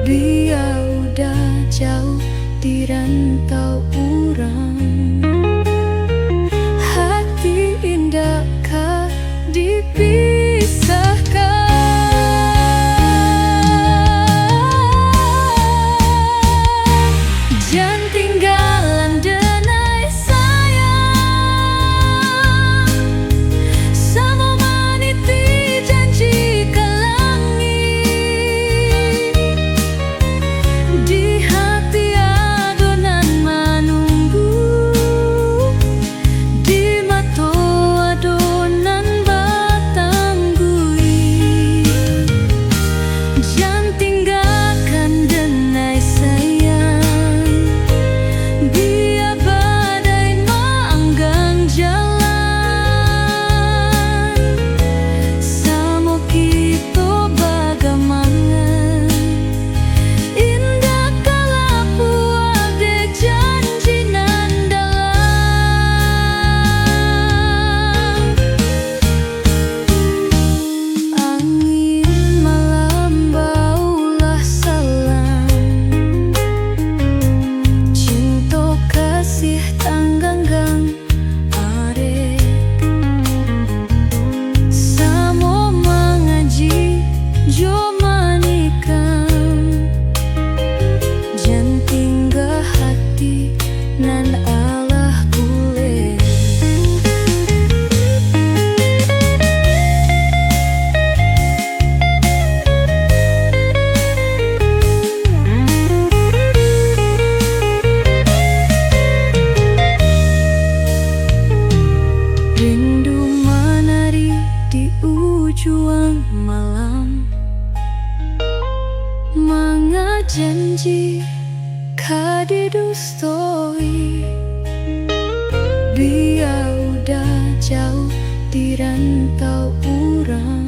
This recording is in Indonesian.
Dia udah jauh di rantau urang. Hati indah kah dipisahkan? Jangan tinggalan denai sayang, sama maniti janji ke langit. Di hati adonan menunggu, di mata adonan batanggui. Jangan tinggalkan denai sayang, biar badai manggang jalan. Samo kita bagaimana indah kalapu ade janji nandalan. Angin malam baulah salam, cinta kasih tangganggang arek. Samo mengaji jo manikam, jangan tinggal hati nan Allah boleh. Rindu menari di ujung malam, manga janji kadidustoi. Dia udah jauh di rantau urang.